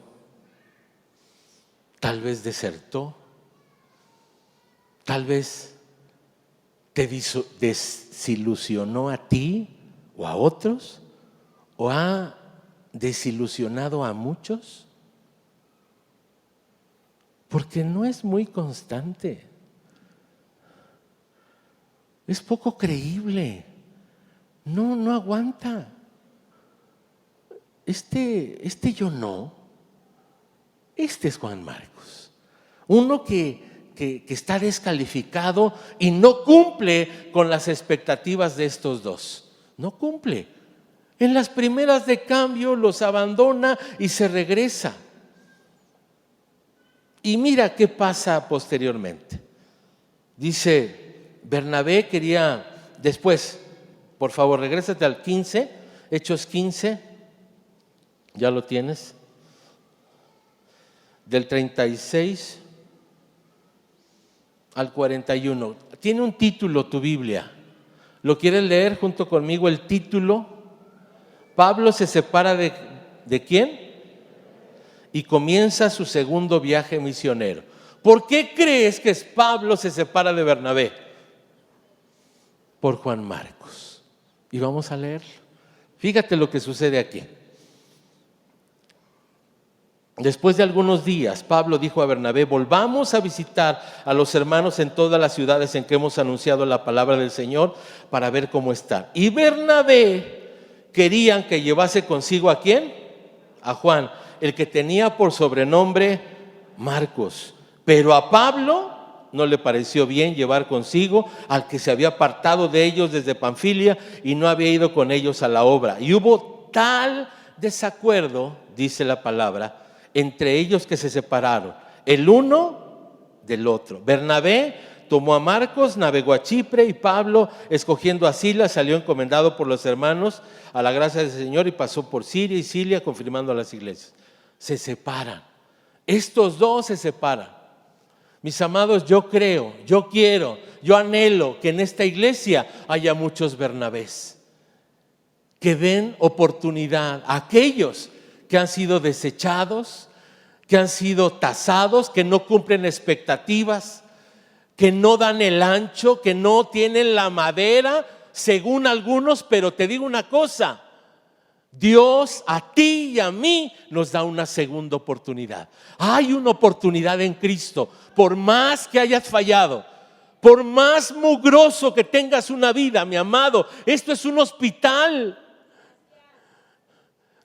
tal vez desertó, tal vez te desilusionó a ti o a otros, o ha desilusionado a muchos, porque no es muy constante, es poco creíble, no aguanta. Este yo no, este es Juan Marcos, uno que está descalificado y no cumple con las expectativas de estos dos, no cumple. En las primeras de cambio los abandona y se regresa. Y mira qué pasa posteriormente. Dice, Bernabé quería después, por favor, regrésate al 15, Hechos 15, ¿ya lo tienes? Del 36 al 41. Tiene un título tu Biblia. ¿Lo quieres leer junto conmigo el título? Pablo se separa ¿de quién? Y comienza su segundo viaje misionero. ¿Por qué crees que Pablo se separa de Bernabé? Por Juan Marcos. Y vamos a leerlo. Fíjate lo que sucede aquí. Después de algunos días, Pablo dijo a Bernabé: volvamos a visitar a los hermanos en todas las ciudades en que hemos anunciado la palabra del Señor para ver cómo están. Y Bernabé querían que llevase consigo ¿a quién? A Juan, el que tenía por sobrenombre Marcos. Pero a Pablo no le pareció bien llevar consigo al que se había apartado de ellos desde Panfilia y no había ido con ellos a la obra. Y hubo tal desacuerdo, dice la palabra, entre ellos que se separaron, el uno del otro. Bernabé tomó a Marcos, navegó a Chipre, y Pablo, escogiendo a Silas, salió encomendado por los hermanos a la gracia del Señor y pasó por Siria y Cilicia, confirmando a las iglesias. Se separan. Estos dos se separan. Mis amados, yo creo, yo quiero, yo anhelo que en esta iglesia haya muchos Bernabés que den oportunidad a aquellos que han sido desechados, que han sido tasados, que no cumplen expectativas, que no dan el ancho, que no tienen la madera, según algunos. Pero te digo una cosa: Dios a ti y a mí nos da una segunda oportunidad. Hay una oportunidad en Cristo. Por más que hayas fallado, por más mugroso que tengas una vida, mi amado, esto es un hospital.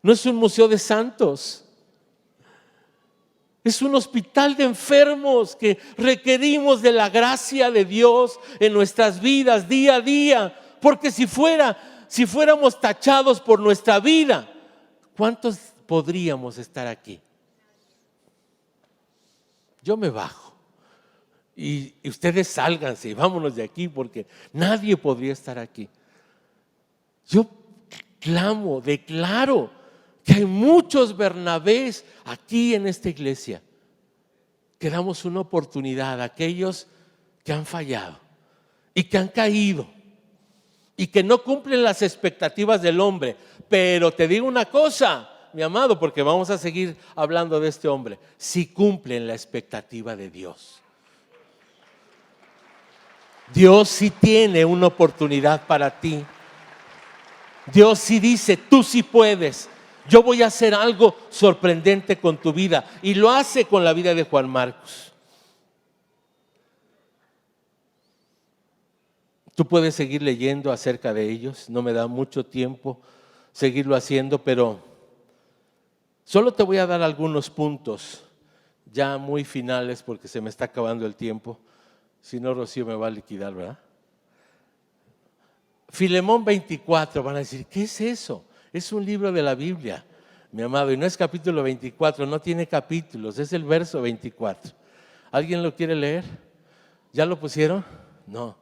No es un museo de santos. Es un hospital de enfermos que requerimos de la gracia de Dios en nuestras vidas día a día. Porque si fuéramos tachados por nuestra vida, ¿cuántos podríamos estar aquí? Yo me bajo y ustedes sálganse y vámonos de aquí, porque nadie podría estar aquí. Yo clamo, declaro que hay muchos Bernabés aquí en esta iglesia, que damos una oportunidad a aquellos que han fallado y que han caído y que no cumplen las expectativas del hombre. Pero te digo una cosa, mi amado, porque vamos a seguir hablando de este hombre: si cumplen la expectativa de Dios. Dios sí tiene una oportunidad para ti. Dios sí dice: tú sí puedes. Yo voy a hacer algo sorprendente con tu vida. Y lo hace con la vida de Juan Marcos. Tú puedes seguir leyendo acerca de ellos. No me da mucho tiempo seguirlo haciendo, pero solo te voy a dar algunos puntos ya muy finales, porque se me está acabando el tiempo. Si no, Rocío me va a liquidar, ¿verdad? Filemón 24, van a decir: ¿qué es eso? Es un libro de la Biblia, mi amado, y no es capítulo 24, no tiene capítulos, es el verso 24. ¿Alguien lo quiere leer? ¿Ya lo pusieron? No,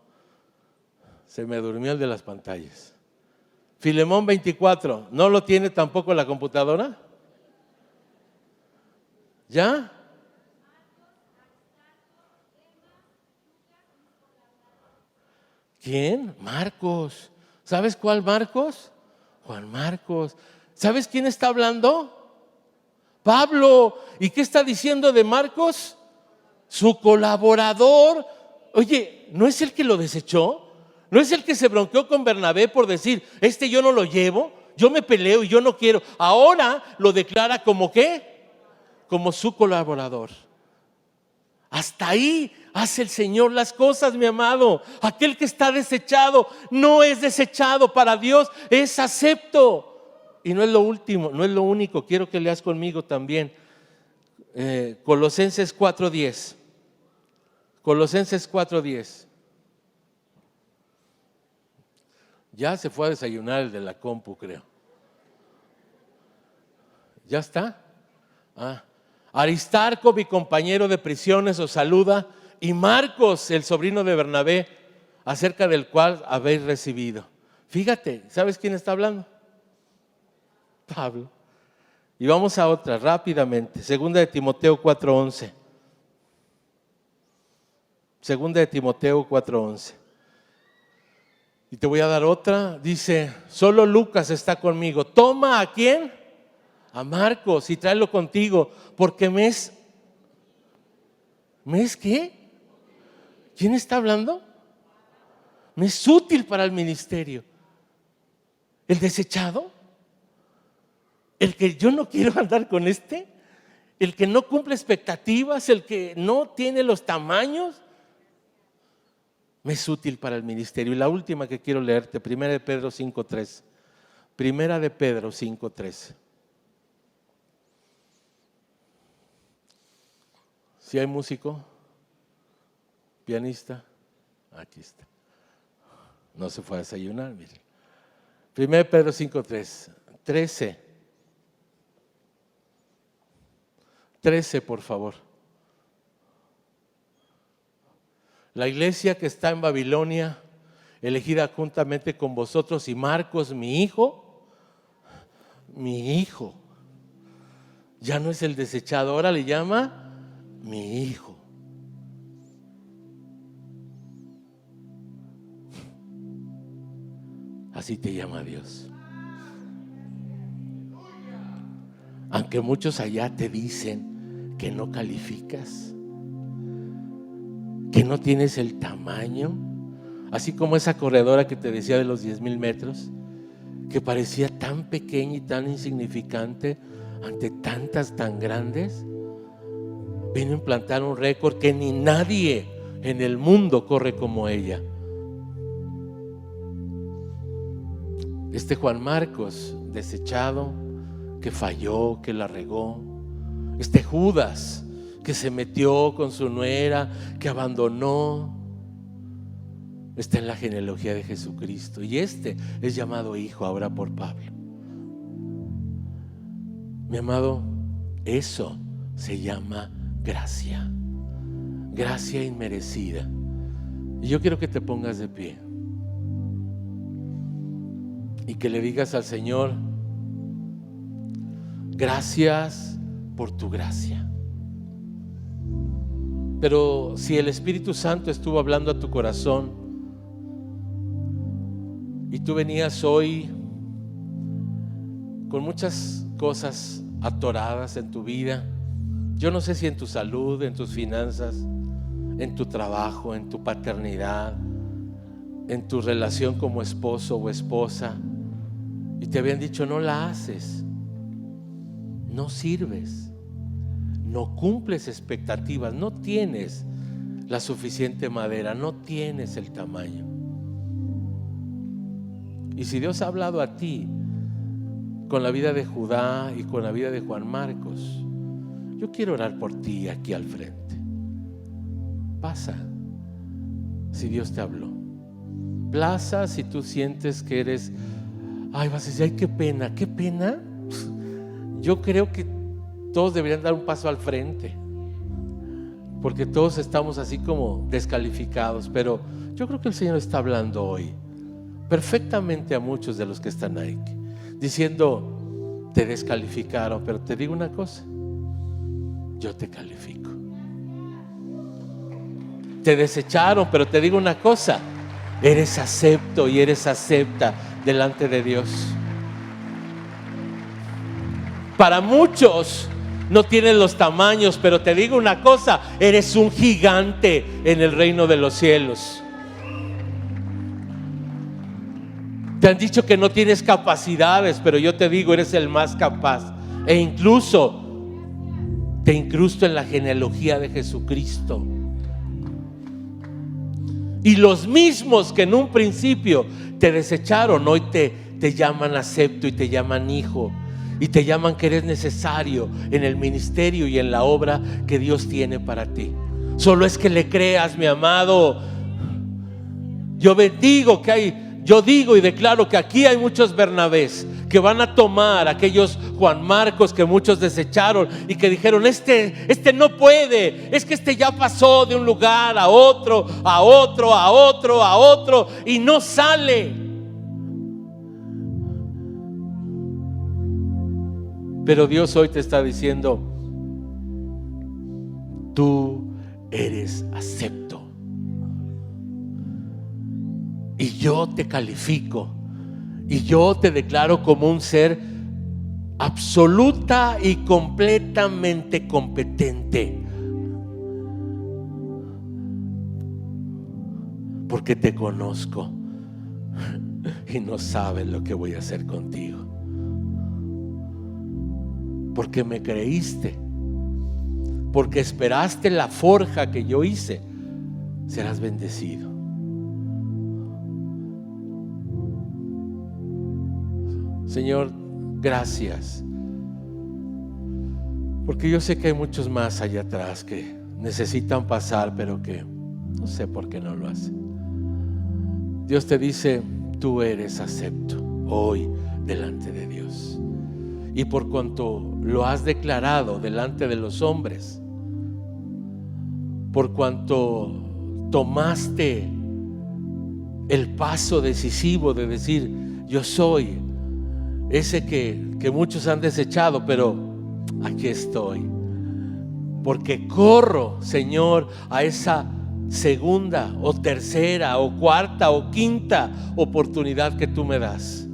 se me durmió el de las pantallas. Filemón 24, ¿no lo tiene tampoco la computadora? ¿Ya? ¿Quién? Marcos. ¿Sabes cuál Marcos? Juan Marcos. ¿Sabes quién está hablando? Pablo. ¿Y qué está diciendo de Marcos? Su colaborador. Oye, ¿no es el que lo desechó? ¿No es el que se bronqueó con Bernabé por decir: yo no lo llevo, yo me peleo y yo no quiero? Ahora lo declara como ¿qué? Como su colaborador. Hasta ahí hace el Señor las cosas, mi amado. Aquel que está desechado no es desechado. Para Dios es acepto. Y no es lo último, no es lo único. Quiero que leas conmigo también Colosenses 4:10. Colosenses 4:10. Ya se fue a desayunar el de la compu, creo. ¿Ya está? Aristarco, mi compañero de prisiones, os saluda, y Marcos, el sobrino de Bernabé, acerca del cual habéis recibido. Fíjate, ¿sabes quién está hablando? Pablo. Y vamos a otra rápidamente. Segunda de Timoteo 4:11. Segunda de Timoteo 4:11. Y te voy a dar otra. Dice, solo Lucas está conmigo. Toma, ¿a quién? A Marcos, y tráelo contigo, porque ¿me es qué? ¿Quién está hablando? Me es útil para el ministerio. ¿El desechado? ¿El que yo no quiero andar con este? ¿El que no cumple expectativas? ¿El que no tiene los tamaños? Me es útil para el ministerio. Y la última que quiero leerte, Primera de Pedro 5:3. Primera de Pedro 5:3. ¿Sí hay músico? ¿Pianista? Aquí está. No se fue a desayunar, miren. 1 Pedro 5:3. 13, por favor. La iglesia que está en Babilonia, elegida juntamente con vosotros, y Marcos, mi hijo, ya no es el desechado, ahora le llama mi hijo. Así te llama Dios. Aunque muchos allá te dicen que no calificas, que no tienes el tamaño, así como esa corredora que te decía de los 10,000 metros, que parecía tan pequeña y tan insignificante ante tantas tan grandes, vino a implantar un récord que ni nadie en el mundo corre como ella. Este Juan Marcos, desechado, que falló, que la regó. Este Judas, que se metió con su nuera, que abandonó, está en la genealogía de Jesucristo. Y este es llamado hijo ahora por Pablo. Mi amado, eso se llama gracia. Gracia inmerecida. Y yo quiero que te pongas de pie y que le digas al Señor: gracias por tu gracia. Pero si el Espíritu Santo estuvo hablando a tu corazón y tú venías hoy con muchas cosas atoradas en tu vida, yo no sé si en tu salud, en tus finanzas, en tu trabajo, en tu paternidad, en tu relación como esposo o esposa, y te habían dicho: no la haces, no sirves, no cumples expectativas, no tienes la suficiente madera, no tienes el tamaño. Y si Dios ha hablado a ti con la vida de Judá y con la vida de Juan Marcos, yo quiero orar por ti aquí al frente. Pasa si Dios te habló. Plaza si tú sientes que eres, ay, vas a decir: ay, qué pena, qué pena. Yo creo que todos deberían dar un paso al frente, porque todos estamos así como descalificados. Pero yo creo que el Señor está hablando hoy perfectamente a muchos de los que están ahí, diciendo: te descalificaron, pero te digo una cosa, yo te califico. Te desecharon, pero te digo una cosa, eres acepto y eres acepta delante de Dios. Para muchos no tienes los tamaños, pero te digo una cosa, eres un gigante en el reino de los cielos. Te han dicho que no tienes capacidades, pero yo te digo, eres el más capaz. E incluso te incrusto en la genealogía de Jesucristo. Y los mismos que en un principio te desecharon, hoy te llaman acepto y te llaman hijo. Y te llaman que eres necesario en el ministerio y en la obra que Dios tiene para ti. Solo es que le creas, mi amado. Yo digo y declaro que aquí hay muchos Bernabés que van a tomar aquellos Juan Marcos que muchos desecharon y que dijeron: este no puede, es que este ya pasó de un lugar a otro, a otro, a otro, a otro, y no sale. Pero Dios hoy te está diciendo: tú eres acepto yo te califico y yo te declaro como un ser absoluta y completamente competente, porque te conozco y no sabes lo que voy a hacer contigo, porque me creíste, porque esperaste la forja que yo hice. Serás bendecido. Señor, gracias, porque yo sé que hay muchos más allá atrás que necesitan pasar, pero que no sé por qué no lo hacen. Dios te dice: tú eres acepto hoy delante de Dios, y por cuanto lo has declarado delante de los hombres, por cuanto tomaste el paso decisivo de decir: yo soy ese que muchos han desechado, pero aquí estoy, porque corro, Señor, a esa segunda o tercera o cuarta o quinta oportunidad que tú me das.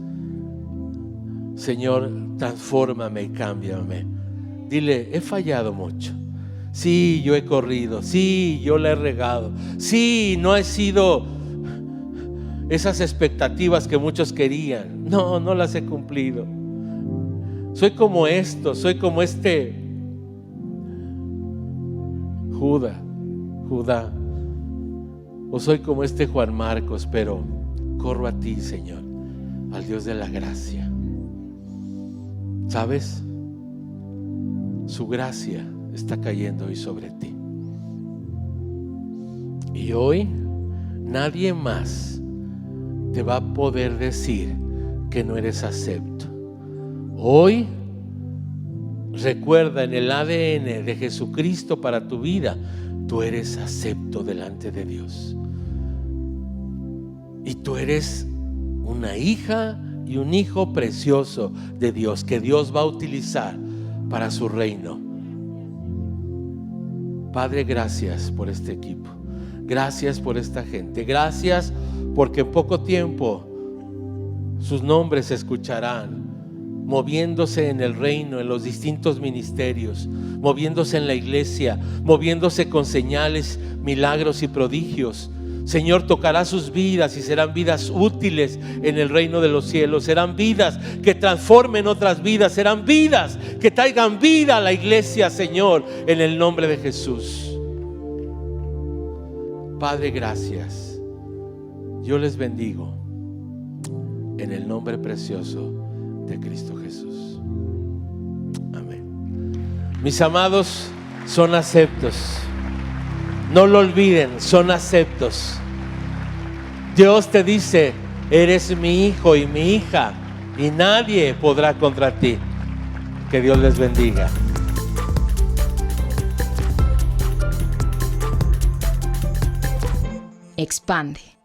Señor, transfórmame y cámbiame. Dile: he fallado mucho. Sí, yo he corrido. Sí, yo la he regado. Sí, no he sido esas expectativas que muchos querían. No, no las he cumplido. Soy como esto, soy como este Judá, o soy como este Juan Marcos, pero corro a ti, Señor, al Dios de la gracia. ¿Sabes? Su gracia está cayendo hoy sobre ti. Y hoy nadie más te va a poder decir que no eres acepto. Hoy recuerda, en el ADN de Jesucristo para tu vida, tú eres acepto delante de Dios. Y tú eres una hija y un hijo precioso de Dios, que Dios va a utilizar para su reino. Padre, gracias por este equipo. Gracias por esta gente. Gracias porque en poco tiempo sus nombres se escucharán, moviéndose en el reino, en los distintos ministerios, moviéndose en la iglesia, moviéndose con señales, milagros y prodigios. Señor, tocará sus vidas y serán vidas útiles en el reino de los cielos. Serán vidas que transformen otras vidas. Serán vidas que traigan vida a la iglesia, Señor, en el nombre de Jesús. Padre, gracias. Yo les bendigo en el nombre precioso de Cristo Jesús. Amén. Mis amados, son aceptos. No lo olviden, son aceptos. Dios te dice: eres mi hijo y mi hija, y nadie podrá contra ti. Que Dios les bendiga. Expande.